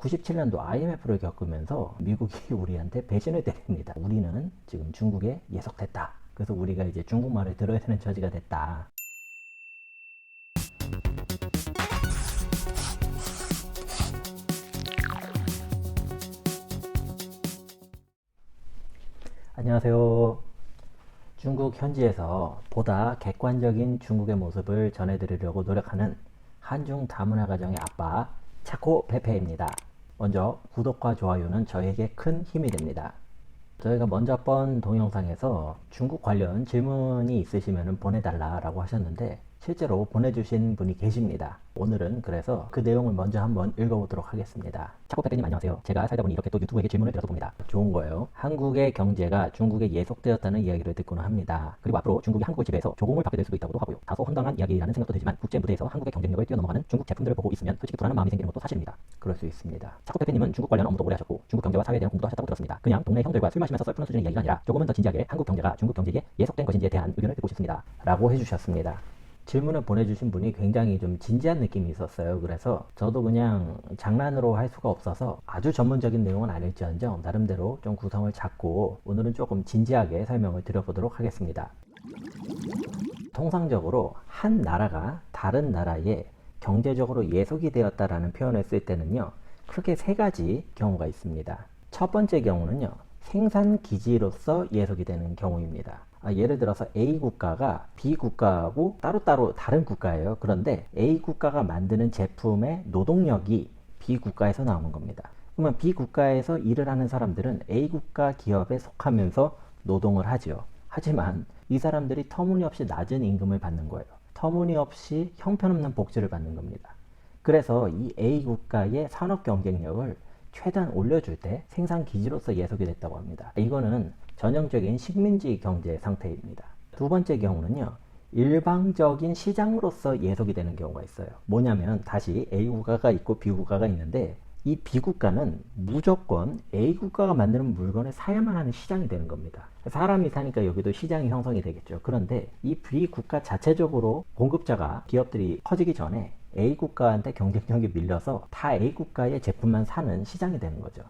97년도 IMF를 겪으면서 미국이 우리한테 배신을 때립니다. 우리는 지금 중국에 예속됐다. 그래서 우리가 이제 중국말을 들어야 되는 처지가 됐다. 안녕하세요. 중국 현지에서 보다 객관적인 중국의 모습을 전해드리려고 노력하는 한중 다문화 가정의 아빠 차코 페페입니다. 먼저 구독과 좋아요는 저에게 큰 힘이 됩니다. 저희가 먼저 번 동영상에서 중국 관련 질문이 있으시면 보내달라고 하셨는데 실제로 보내주신 분이 계십니다. 오늘은 그래서 그 내용을 먼저 한번 읽어보도록 하겠습니다. 차코페페님 안녕하세요. 제가 살다 보니 이렇게 또 유튜브에게 질문을 드려서 봅니다. 좋은 거예요. 한국의 경제가 중국에 예속되었다는 이야기를 듣고는 합니다. 그리고 앞으로 중국이 한국을 지배해서 조공을 받게 될 수도 있다고도 하고요. 다소 황당한 이야기라는 생각도 들지만 국제 무대에서 한국의 경쟁력을 뛰어넘어가는 중국 제품들을 보고 있으면 솔직히 불안한 마음이 생기는 것도 사실입니다. 그럴 수 있습니다. 차코페페님은 중국 관련 업무도 오래 하셨고 중국 경제와 사회에 대한 공부도 하셨다고 들었습니다. 그냥 동네 형들과 술 마시면서 썰푸는 수준의 이야기가 아니라 조금은 더 진지하게 한국 경제가 중국 경제에 예속된 것인지에 대한 의견을 듣고 싶습니다. 라고 해주셨습니다. 질문을 보내주신 분이 굉장히 좀 진지한 느낌이 있었어요. 그래서 저도 그냥 장난으로 할 수가 없어서 아주 전문적인 내용은 아닐지언정 나름대로 좀 구성을 잡고 오늘은 조금 진지하게 설명을 드려보도록 하겠습니다. 통상적으로 한 나라가 다른 나라에 경제적으로 예속이 되었다라는 표현을 쓸 때는요, 크게 세 가지 경우가 있습니다. 첫 번째 경우는요, 생산 기지로서 예속이 되는 경우입니다. 예를 들어서 A 국가가 B 국가하고 따로따로 다른 국가예요. 그런데 A 국가가 만드는 제품의 노동력이 B 국가에서 나오는 겁니다. 그러면 B 국가에서 일을 하는 사람들은 A 국가 기업에 속하면서 노동을 하죠. 하지만 이 사람들이 터무니없이 낮은 임금을 받는 거예요. 터무니없이 형편없는 복지를 받는 겁니다. 그래서 이 A 국가의 산업 경쟁력을 최대한 올려줄 때 생산 기지로서 예속이 됐다고 합니다. 이거는 전형적인 식민지 경제 상태입니다. 두 번째 경우는요, 일방적인 시장으로서 예속이 되는 경우가 있어요. 뭐냐면 다시 A 국가가 있고 B 국가가 있는데 이 B 국가는 무조건 A 국가가 만드는 물건을 사야만 하는 시장이 되는 겁니다. 사람이 사니까 여기도 시장이 형성이 되겠죠. 그런데 이 B 국가 자체적으로 공급자가 기업들이 커지기 전에 A 국가한테 경쟁력이 밀려서 다 A 국가의 제품만 사는 시장이 되는 거죠.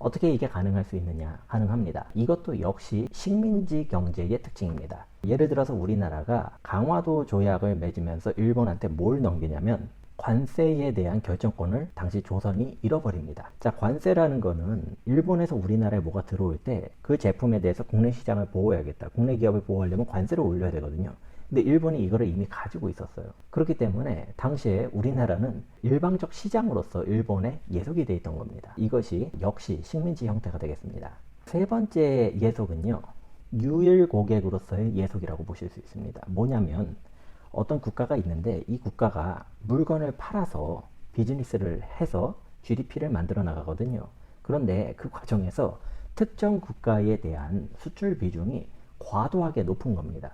어떻게 이게 가능할 수 있느냐? 가능합니다. 이것도 역시 식민지 경제의 특징입니다. 예를 들어서 우리나라가 강화도 조약을 맺으면서 일본한테 뭘 넘기냐면 관세에 대한 결정권을 당시 조선이 잃어버립니다. 자, 관세라는 거는 일본에서 우리나라에 뭐가 들어올 때 그 제품에 대해서 국내 시장을 보호해야겠다. 국내 기업을 보호하려면 관세를 올려야 되거든요. 근데 일본이 이거를 이미 가지고 있었어요. 그렇기 때문에 당시에 우리나라는 일방적 시장으로서 일본에 예속이 돼 있던 겁니다. 이것이 역시 식민지 형태가 되겠습니다. 세 번째 예속은요, 유일 고객으로서의 예속이라고 보실 수 있습니다. 뭐냐면 어떤 국가가 있는데 이 국가가 물건을 팔아서 비즈니스를 해서 GDP를 만들어 나가거든요. 그런데 그 과정에서 특정 국가에 대한 수출 비중이 과도하게 높은 겁니다.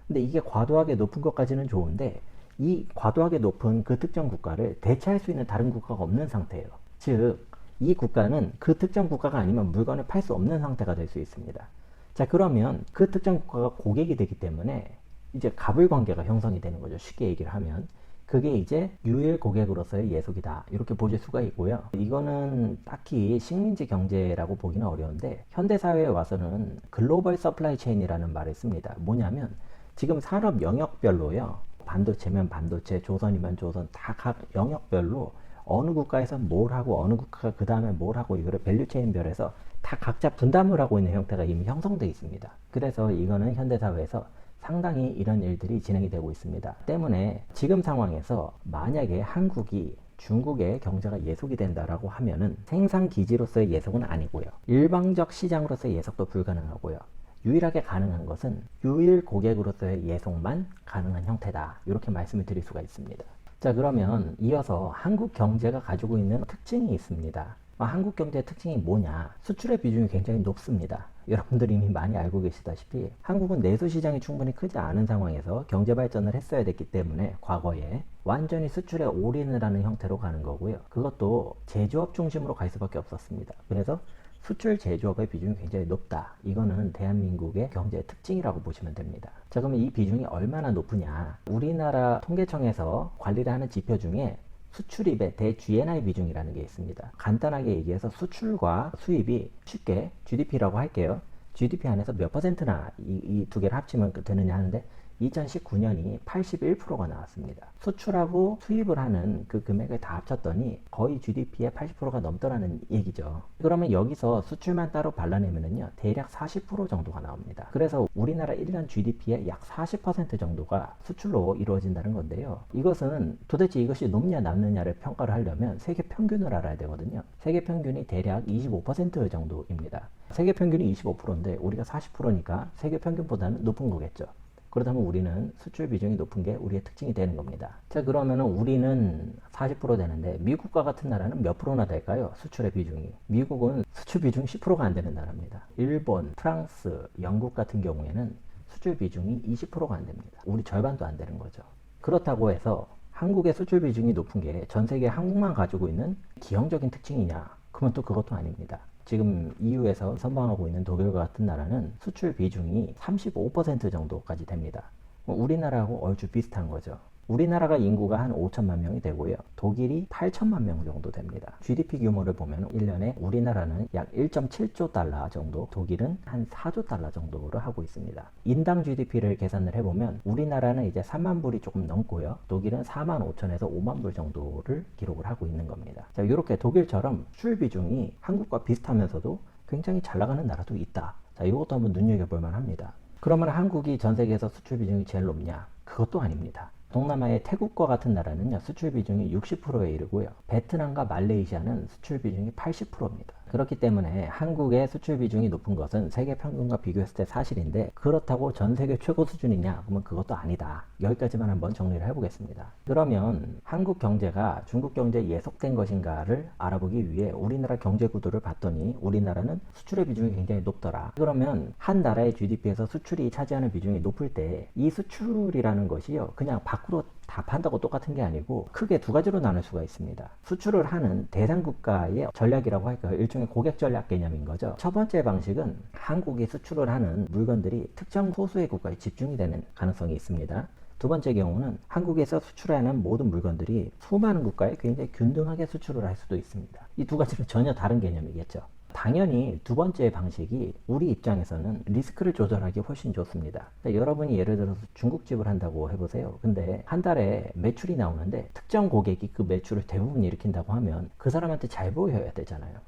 근데 이게 과도하게 높은 것까지는 좋은데 이 과도하게 높은 그 특정 국가를 대체할 수 있는 다른 국가가 없는 상태예요. 즉, 이 국가는 그 특정 국가가 아니면 물건을 팔 수 없는 상태가 될 수 있습니다. 자, 그러면 그 특정 국가가 고객이 되기 때문에 이제 갑을 관계가 형성이 되는 거죠. 쉽게 얘기를 하면. 그게 이제 유일 고객으로서의 예속이다. 이렇게 보실 수가 있고요. 이거는 딱히 식민지 경제라고 보기는 어려운데 현대사회에 와서는 글로벌 서플라이 체인이라는 말을 씁니다. 뭐냐면 지금 산업 영역별로요, 반도체면 반도체, 조선이면 조선, 다 각 영역별로 어느 국가에서 뭘 하고 어느 국가가 그 다음에 뭘 하고 이거를 밸류체인별에서 다 각자 분담을 하고 있는 형태가 이미 형성되어 있습니다. 그래서 이거는 현대사회에서 상당히 이런 일들이 진행이 되고 있습니다. 때문에 지금 상황에서 만약에 한국이 중국의 경제가 예속이 된다라고 하면은 생산 기지로서의 예속은 아니고요, 일방적 시장으로서의 예속도 불가능하고요, 유일하게 가능한 것은 유일 고객으로서의 예속만 가능한 형태다. 이렇게 말씀을 드릴 수가 있습니다. 자, 그러면 이어서 한국 경제가 가지고 있는 특징이 있습니다. 한국 경제의 특징이 뭐냐? 수출의 비중이 굉장히 높습니다. 여러분들이 이미 많이 알고 계시다시피 한국은 내수 시장이 충분히 크지 않은 상황에서 경제 발전을 했어야 됐기 때문에 과거에 완전히 수출에 올인을 하는 형태로 가는 거고요. 그것도 제조업 중심으로 갈 수밖에 없었습니다. 그래서 수출 제조업의 비중이 굉장히 높다. 이거는 대한민국의 경제의 특징이라고 보시면 됩니다. 자, 그러면 이 비중이 얼마나 높으냐? 우리나라 통계청에서 관리를 하는 지표 중에 수출입의 대-GNI 비중이라는 게 있습니다. 간단하게 얘기해서 수출과 수입이 쉽게 GDP라고 할게요. GDP 안에서 몇 퍼센트나 이 두 개를 합치면 되느냐 하는데 2019년이 81%가 나왔습니다. 수출하고 수입을 하는 그 금액을 다 합쳤더니 거의 GDP의 80%가 넘더라는 얘기죠. 그러면 여기서 수출만 따로 발라내면은요, 대략 40% 정도가 나옵니다. 그래서 우리나라 1년 GDP의 약 40% 정도가 수출로 이루어진다는 건데요. 이것은 도대체 이것이 높냐 낮느냐를 평가를 하려면 세계 평균을 알아야 되거든요. 세계 평균이 대략 25% 정도입니다. 세계 평균이 25%인데 우리가 40%니까 세계 평균보다는 높은 거겠죠. 그렇다면 우리는 수출 비중이 높은 게 우리의 특징이 되는 겁니다. 자, 그러면은 우리는 40% 되는데 미국과 같은 나라는 몇 프로나 될까요? 수출의 비중이. 미국은 수출 비중이 10%가 안 되는 나라입니다. 일본, 프랑스, 영국 같은 경우에는 수출 비중이 20%가 안 됩니다. 우리 절반도 안 되는 거죠. 그렇다고 해서 한국의 수출 비중이 높은 게 전 세계 한국만 가지고 있는 기형적인 특징이냐? 그러면 또 그것도 아닙니다. 지금 EU에서 선방하고 있는 독일과 같은 나라는 수출 비중이 35% 정도까지 됩니다. 우리나라하고 얼추 비슷한 거죠. 우리나라가 인구가 한 5천만 명이 되고요. 독일이 8천만 명 정도 됩니다. GDP 규모를 보면 1년에 우리나라는 약 1.7조 달러 정도, 독일은 한 4조 달러 정도를 하고 있습니다. 인당 GDP를 계산을 해보면 우리나라는 이제 3만 불이 조금 넘고요. 독일은 4만 5천에서 5만 불 정도를 기록을 하고 있는 겁니다. 자, 이렇게 독일처럼 수출 비중이 한국과 비슷하면서도 굉장히 잘 나가는 나라도 있다. 자, 이것도 한번 눈여겨볼 만합니다. 그러면 한국이 전 세계에서 수출 비중이 제일 높냐? 그것도 아닙니다. 동남아의 태국과 같은 나라는요, 수출 비중이 60%에 이르고요. 베트남과 말레이시아는 수출 비중이 80%입니다. 그렇기 때문에 한국의 수출 비중이 높은 것은 세계 평균과 비교했을 때 사실인데, 그렇다고 전 세계 최고 수준이냐? 그러면 그것도 아니다. 여기까지만 한번 정리를 해보겠습니다. 그러면 한국 경제가 중국 경제에 예속된 것인가를 알아보기 위해 우리나라 경제 구도를 봤더니 우리나라는 수출의 비중이 굉장히 높더라. 그러면 한 나라의 GDP에서 수출이 차지하는 비중이 높을 때 이 수출이라는 것이요, 그냥 밖으로 다 판다고 똑같은 게 아니고 크게 두 가지로 나눌 수가 있습니다. 수출을 하는 대상 국가의 전략이라고 할까요? 일종의 고객 전략 개념인 거죠. 첫 번째 방식은 한국이 수출을 하는 물건들이 특정 소수의 국가에 집중이 되는 가능성이 있습니다. 두 번째 경우는 한국에서 수출하는 모든 물건들이 수많은 국가에 굉장히 균등하게 수출을 할 수도 있습니다. 이 두 가지는 전혀 다른 개념이겠죠. 당연히 두 번째 방식이 우리 입장에서는 리스크를 조절하기 훨씬 좋습니다. 그러니까 여러분이 예를 들어서 중국집을 한다고 해보세요. 근데 한 달에 매출이 나오는데 특정 고객이 그 매출을 대부분 일으킨다고 하면 그 사람한테 잘 보여야 되잖아요.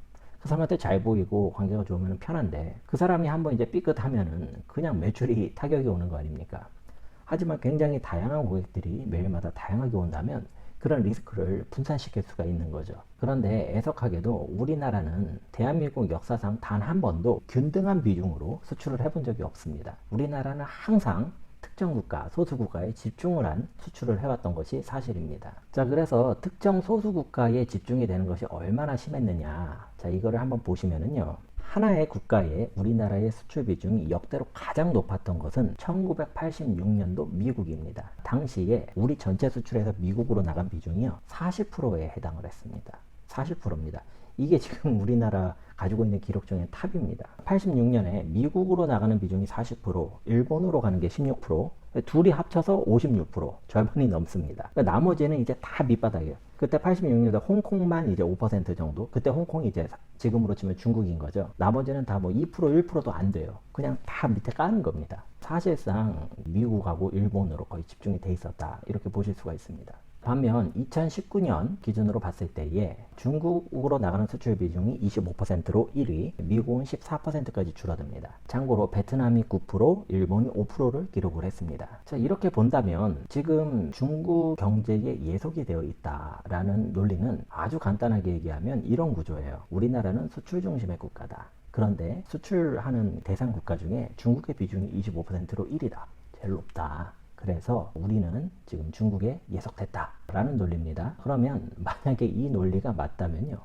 그 사람한테 잘 보이고 관계가 좋으면 편한데 그 사람이 한번 이제 삐끗하면은 그냥 매출이 타격이 오는 거 아닙니까? 하지만 굉장히 다양한 고객들이 매일마다 다양하게 온다면 그런 리스크를 분산시킬 수가 있는 거죠. 그런데 애석하게도 우리나라는 대한민국 역사상 단 한 번도 균등한 비중으로 수출을 해본 적이 없습니다. 우리나라는 항상 특정 국가, 소수 국가에 집중을 한 수출을 해왔던 것이 사실입니다. 자, 그래서 특정 소수 국가에 집중이 되는 것이 얼마나 심했느냐. 자, 이거를 한번 보시면은요. 하나의 국가에 우리나라의 수출 비중이 역대로 가장 높았던 것은 1986년도 미국입니다. 당시에 우리 전체 수출에서 미국으로 나간 비중이요, 40%에 해당을 했습니다. 40%입니다. 이게 지금 우리나라 가지고 있는 기록 중에 탑입니다. 86년에 미국으로 나가는 비중이 40%, 일본으로 가는 게 16%, 둘이 합쳐서 56%, 절반이 넘습니다. 그러니까 나머지는 이제 다 밑바닥이에요. 그때 86년도 홍콩만 이제 5% 정도, 그때 홍콩이 이제 지금으로 치면 중국인 거죠. 나머지는 다 뭐 2%, 1%도 안 돼요. 그냥 다 밑에 까는 겁니다. 사실상 미국하고 일본으로 거의 집중이 돼 있었다, 이렇게 보실 수가 있습니다. 반면 2019년 기준으로 봤을 때에 중국으로 나가는 수출 비중이 25%로 1위, 미국은 14%까지 줄어듭니다. 참고로 베트남이 9%, 일본이 5%를 기록을 했습니다. 자, 이렇게 본다면 지금 중국 경제에 예속이 되어 있다라는 논리는 아주 간단하게 얘기하면 이런 구조예요. 우리나라는 수출 중심의 국가다. 그런데 수출하는 대상 국가 중에 중국의 비중이 25%로 1위다. 제일 높다. 그래서 우리는 지금 중국에 예속됐다 라는 논리입니다. 그러면 만약에 이 논리가 맞다면요,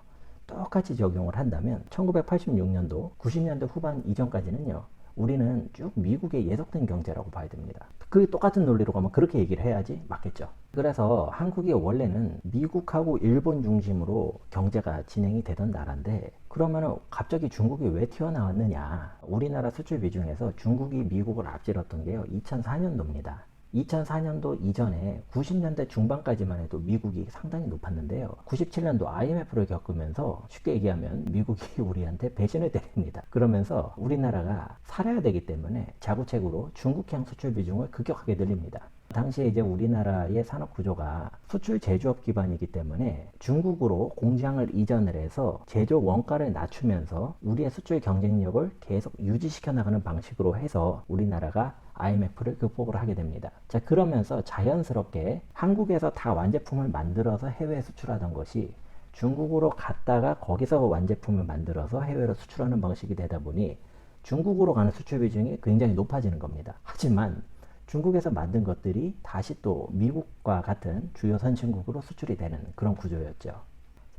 똑같이 적용을 한다면 1986년도 90년대 후반 이전까지는요, 우리는 쭉 미국에 예속된 경제라고 봐야 됩니다. 그 똑같은 논리로 가면 그렇게 얘기를 해야지 맞겠죠. 그래서 한국이 원래는 미국하고 일본 중심으로 경제가 진행이 되던 나라인데, 그러면 갑자기 중국이 왜 튀어나왔느냐. 우리나라 수출 비중에서 중국이 미국을 앞질렀던 게요, 2004년도입니다. 2004년도 이전에 90년대 중반까지만 해도 미국이 상당히 높았는데요. 97년도 IMF를 겪으면서 쉽게 얘기하면 미국이 우리한테 배신을 때립니다. 그러면서 우리나라가 살아야 되기 때문에 자구책으로 중국향 수출 비중을 급격하게 늘립니다. 당시에 이제 우리나라의 산업 구조가 수출 제조업 기반이기 때문에 중국으로 공장을 이전을 해서 제조 원가를 낮추면서 우리의 수출 경쟁력을 계속 유지시켜 나가는 방식으로 해서 우리나라가 IMF를 극복을 하게 됩니다. 자, 그러면서 자연스럽게 한국에서 다 완제품을 만들어서 해외에 수출하던 것이 중국으로 갔다가 거기서 완제품을 만들어서 해외로 수출하는 방식이 되다 보니 중국으로 가는 수출 비중이 굉장히 높아지는 겁니다. 하지만 중국에서 만든 것들이 다시 또 미국과 같은 주요 선진국으로 수출이 되는 그런 구조였죠.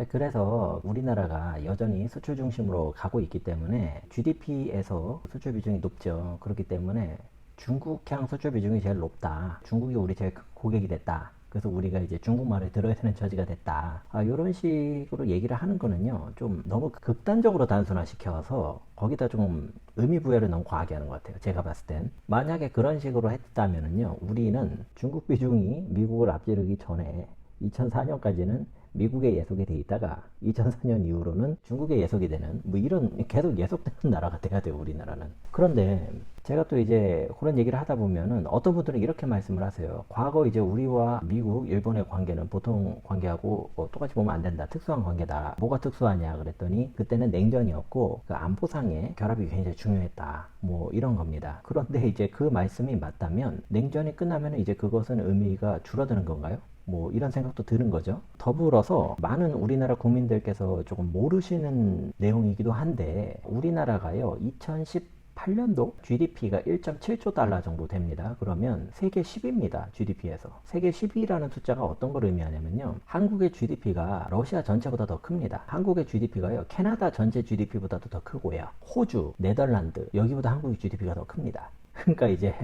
그래서 우리나라가 여전히 수출 중심으로 가고 있기 때문에 GDP에서 수출 비중이 높죠. 그렇기 때문에 중국향 수출 비중이 제일 높다. 중국이 우리 제일 큰 고객이 됐다. 그래서 우리가 이제 중국말을 들어야 되는 처지가 됐다. 이런 식으로 얘기를 하는 거는요, 좀 너무 극단적으로 단순화시켜서 거기다 좀 의미 부여를 너무 과하게 하는 것 같아요. 제가 봤을 땐. 만약에 그런 식으로 했다면은요, 우리는 중국 비중이 미국을 앞지르기 전에 2004년까지는 미국에 예속이 돼 있다가 2004년 이후로는 중국에 예속이 되는 뭐 이런 계속 예속되는 나라가 돼야 돼요, 우리나라는. 그런데 제가 또 이제 그런 얘기를 하다 보면은 어떤 분들은 이렇게 말씀을 하세요. 과거 이제 우리와 미국, 일본의 관계는 보통 관계하고 뭐 똑같이 보면 안 된다. 특수한 관계다. 뭐가 특수하냐 그랬더니 그때는 냉전이었고 그 안보상의 결합이 굉장히 중요했다. 뭐 이런 겁니다. 그런데 이제 그 말씀이 맞다면 냉전이 끝나면 이제 그것은 의미가 줄어드는 건가요? 뭐 이런 생각도 드는 거죠. 더불어서 많은 우리나라 국민들께서 조금 모르시는 내용이기도 한데 우리나라가요 2018년도 GDP가 1.7조 달러 정도 됩니다. 그러면 세계 10위입니다. GDP에서. 세계 10위라는 숫자가 어떤 걸 의미하냐면요. 한국의 GDP가 러시아 전체보다 더 큽니다. 한국의 GDP가요 캐나다 전체 GDP보다도 더 크고요. 호주, 네덜란드 여기보다 한국의 GDP가 더 큽니다. 그러니까 이제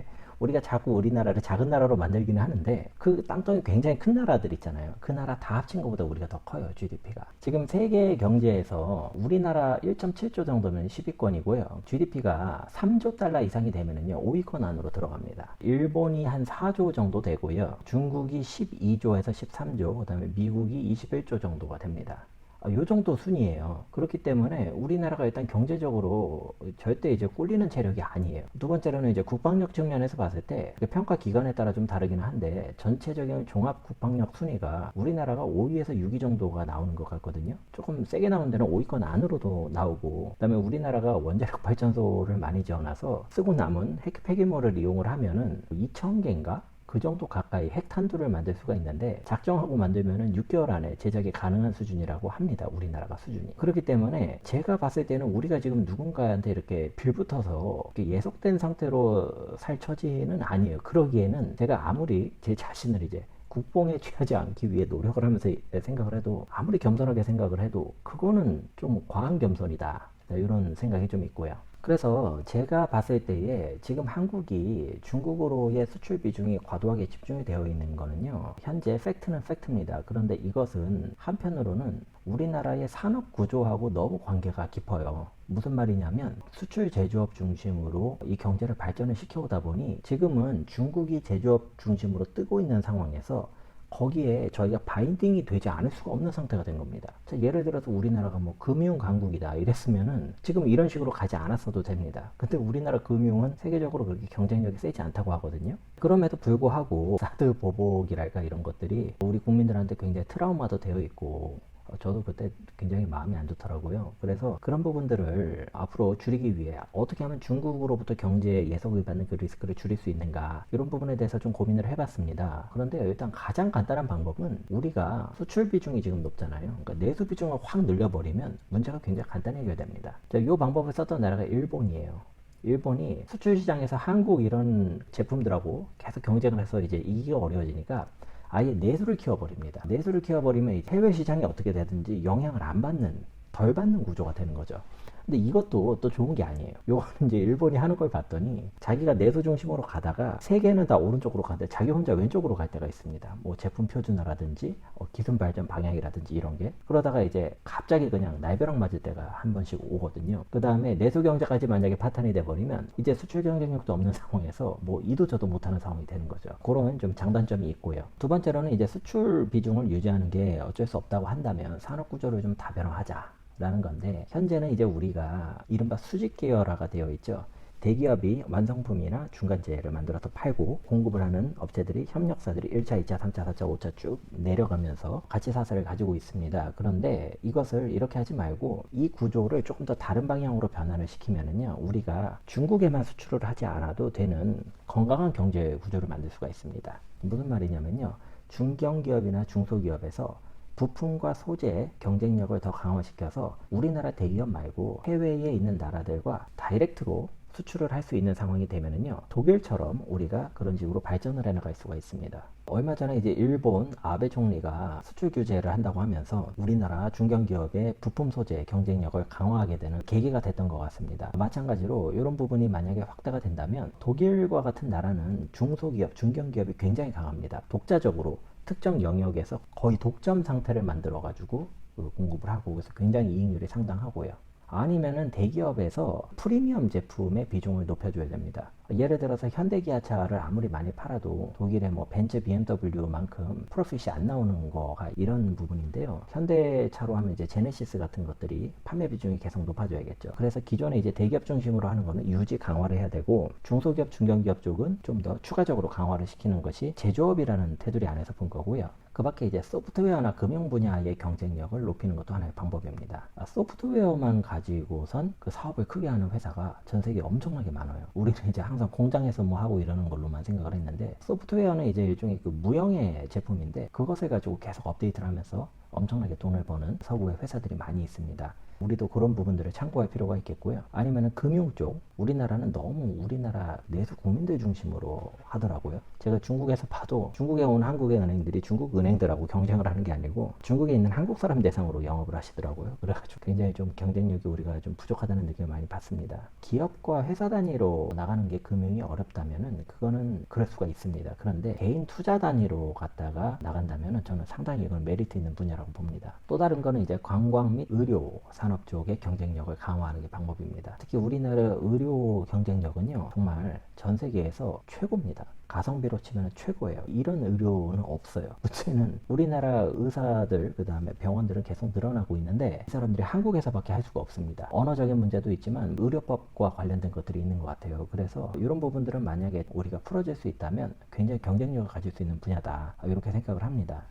우리가 자꾸 우리나라를 작은 나라로 만들기는 하는데 그 땅덩이 굉장히 큰 나라들 있잖아요. 그 나라 다 합친 것보다 우리가 더 커요. GDP가. 지금 세계 경제에서 우리나라 1.7조 정도면 10위권이고요. GDP가 3조 달러 이상이 되면은요 5위권 안으로 들어갑니다. 일본이 한 4조 정도 되고요. 중국이 12조에서 13조, 그 다음에 미국이 21조 정도가 됩니다. 요 정도 순이에요. 그렇기 때문에 우리나라가 일단 경제적으로 절대 이제 꿀리는 체력이 아니에요. 두 번째로는 이제 국방력 측면에서 봤을 때 평가 기관에 따라 좀 다르기는 한데 전체적인 종합 국방력 순위가 우리나라가 5위에서 6위 정도가 나오는 것 같거든요. 조금 세게 나오는 데는 5위권 안으로도 나오고, 그다음에 우리나라가 원자력 발전소를 많이 지어놔서 쓰고 남은 핵 폐기물을 이용을 하면은 2,000개인가? 그 정도 가까이 핵탄두를 만들 수가 있는데 작정하고 만들면은 6개월 안에 제작이 가능한 수준이라고 합니다. 우리나라가 수준이. 그렇기 때문에 제가 봤을 때는 우리가 지금 누군가한테 이렇게 빌붙어서 이렇게 예속된 상태로 살 처지는 아니에요. 그러기에는 제가 아무리 제 자신을 이제 국뽕에 취하지 않기 위해 노력을 하면서 생각을 해도, 아무리 겸손하게 생각을 해도 그거는 좀 과한 겸손이다. 이런 생각이 좀 있고요. 그래서 제가 봤을 때에 지금 한국이 중국으로의 수출 비중이 과도하게 집중이 되어 있는 거는요, 현재 팩트는 팩트입니다. 그런데 이것은 한편으로는 우리나라의 산업 구조하고 너무 관계가 깊어요. 무슨 말이냐면 수출 제조업 중심으로 이 경제를 발전을 시켜오다 보니 지금은 중국이 제조업 중심으로 뜨고 있는 상황에서 거기에 저희가 바인딩이 되지 않을 수가 없는 상태가 된 겁니다. 자, 예를 들어서 우리나라가 뭐 금융 강국이다 이랬으면은 지금 이런 식으로 가지 않았어도 됩니다. 근데 우리나라 금융은 세계적으로 그렇게 경쟁력이 세지 않다고 하거든요. 그럼에도 불구하고 사드 보복이랄까 이런 것들이 우리 국민들한테 굉장히 트라우마도 되어 있고, 저도 그때 굉장히 마음이 안 좋더라고요. 그래서 그런 부분들을 앞으로 줄이기 위해 어떻게 하면 중국으로부터 경제 예속을 받는 그 리스크를 줄일 수 있는가, 이런 부분에 대해서 좀 고민을 해봤습니다. 그런데 일단 가장 간단한 방법은 우리가 수출 비중이 지금 높잖아요. 그러니까 내수 비중을 확 늘려버리면 문제가 굉장히 간단히 해결됩니다. 자, 이 방법을 썼던 나라가 일본이에요. 일본이 수출 시장에서 한국 이런 제품들하고 계속 경쟁을 해서 이제 이기가 어려워지니까 아예 내수를 키워버립니다. 내수를 키워버리면 해외 시장이 어떻게 되든지 영향을 안 받는, 덜 받는 구조가 되는 거죠. 근데 이것도 또 좋은 게 아니에요. 요거는 이제 일본이 하는 걸 봤더니 자기가 내수 중심으로 가다가 세계는 다 오른쪽으로 가는데 자기 혼자 왼쪽으로 갈 때가 있습니다. 뭐 제품 표준화라든지 기술 발전 방향이라든지 이런 게. 그러다가 이제 갑자기 그냥 날벼락 맞을 때가 한 번씩 오거든요. 그 다음에 내수 경제까지 만약에 파탄이 돼버리면 이제 수출 경쟁력도 없는 상황에서 뭐 이도 저도 못하는 상황이 되는 거죠. 그런 좀 장단점이 있고요. 두 번째로는 이제 수출 비중을 유지하는 게 어쩔 수 없다고 한다면 산업 구조를 좀 다변화하자 라는 건데, 현재는 이제 우리가 이른바 수직 계열화가 되어 있죠. 대기업이 완성품이나 중간재를 만들어서 팔고 공급을 하는 업체들이, 협력사들이 1차, 2차, 3차, 4차, 5차 쭉 내려가면서 가치 사슬을 가지고 있습니다. 그런데 이것을 이렇게 하지 말고 이 구조를 조금 더 다른 방향으로 변화를 시키면은요, 우리가 중국에만 수출을 하지 않아도 되는 건강한 경제 구조를 만들 수가 있습니다. 무슨 말이냐면요, 중견기업이나 중소기업에서 부품과 소재 경쟁력을 더 강화시켜서 우리나라 대기업 말고 해외에 있는 나라들과 다이렉트로 수출을 할 수 있는 상황이 되면은요, 독일처럼 우리가 그런 식으로 발전을 해나갈 수가 있습니다. 얼마 전에 이제 일본 아베 총리가 수출 규제를 한다고 하면서 우리나라 중견기업의 부품 소재 경쟁력을 강화하게 되는 계기가 됐던 것 같습니다. 마찬가지로 이런 부분이 만약에 확대가 된다면 독일과 같은 나라는 중소기업, 중견기업이 굉장히 강합니다. 독자적으로 특정 영역에서 거의 독점 상태를 만들어 가지고 공급을 하고, 그래서 굉장히 이익률이 상당하고요. 아니면은 대기업에서 프리미엄 제품의 비중을 높여줘야 됩니다. 예를 들어서 현대기아차를 아무리 많이 팔아도 독일의 뭐 벤츠, BMW만큼 프로핏이 안 나오는 거가 이런 부분인데요. 현대차로 하면 이제 제네시스 같은 것들이 판매 비중이 계속 높아져야겠죠. 그래서 기존에 이제 대기업 중심으로 하는 거는 유지 강화를 해야 되고, 중소기업, 중견기업 쪽은 좀 더 추가적으로 강화를 시키는 것이 제조업이라는 테두리 안에서 본 거고요. 그 밖에 이제 소프트웨어나 금융 분야의 경쟁력을 높이는 것도 하나의 방법입니다. 소프트웨어만 가지고선 그 사업을 크게 하는 회사가 전 세계에 엄청나게 많아요. 우리는 이제 항상 공장에서 뭐 하고 이러는 걸로만 생각을 했는데, 소프트웨어는 이제 일종의 그 무형의 제품인데 그것을 가지고 계속 업데이트를 하면서 엄청나게 돈을 버는 서구의 회사들이 많이 있습니다. 우리도 그런 부분들을 참고할 필요가 있겠고요. 아니면은 금융 쪽, 우리나라는 너무 우리나라 내수 국민들 중심으로 하더라고요. 제가 중국에서 봐도 중국에 온 한국의 은행들이 중국 은행들하고 경쟁을 하는 게 아니고 중국에 있는 한국 사람 대상으로 영업을 하시더라고요. 그래가지고 굉장히 좀 경쟁력이 우리가 좀 부족하다는 느낌을 많이 받습니다. 기업과 회사 단위로 나가는 게 금융이 어렵다면은 그거는 그럴 수가 있습니다. 그런데 개인 투자 단위로 갔다가 나간다면은 저는 상당히 이건 메리트 있는 분야라고 봅니다. 또 다른 거는 이제 관광 및 의료 산업 쪽의 경쟁력을 강화하는 게 방법입니다. 특히 우리나라 의료 경쟁력은요, 정말 전 세계에서 최고입니다. 가성비로 치면 최고예요. 이런 의료는 없어요. 문제는 우리나라 의사들, 그 다음에 병원들은 계속 늘어나고 있는데 이 사람들이 한국에서밖에 할 수가 없습니다. 언어적인 문제도 있지만 의료법과 관련된 것들이 있는 것 같아요. 그래서 이런 부분들은 만약에 우리가 풀어질 수 있다면 굉장히 경쟁력을 가질 수 있는 분야다, 이렇게 생각을 합니다.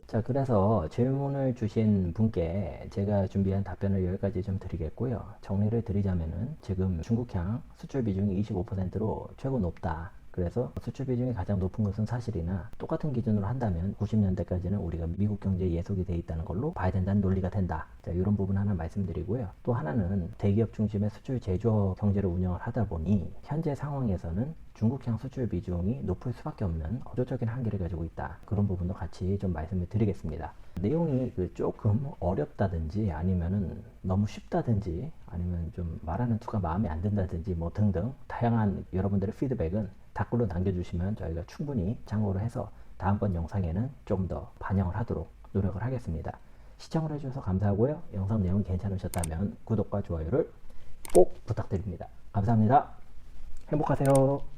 자, 그래서 질문을 주신 분께 제가 준비한 답변을 여기까지 좀 드리겠고요. 정리를 드리자면은 지금 중국향 수출 비중이 25%로 최고 높다. 그래서 수출 비중이 가장 높은 것은 사실이나 똑같은 기준으로 한다면 90년대까지는 우리가 미국 경제에 예속이 돼 있다는 걸로 봐야 된다는 논리가 된다. 자, 이런 부분 하나 말씀드리고요. 또 하나는 대기업 중심의 수출 제조업 경제를 운영을 하다 보니 현재 상황에서는 중국향 수출 비중이 높을 수밖에 없는 구조적인 한계를 가지고 있다. 그런 부분도 같이 좀 말씀을 드리겠습니다. 내용이 조금 어렵다든지 아니면은 너무 쉽다든지 아니면 좀 말하는 투가 마음에 안 든다든지 뭐 등등 다양한 여러분들의 피드백은 댓글로 남겨주시면 저희가 충분히 참고를 해서 다음번 영상에는 좀 더 반영을 하도록 노력을 하겠습니다. 시청을 해주셔서 감사하고요. 영상 내용이 괜찮으셨다면 구독과 좋아요를 꼭 부탁드립니다. 감사합니다. 행복하세요.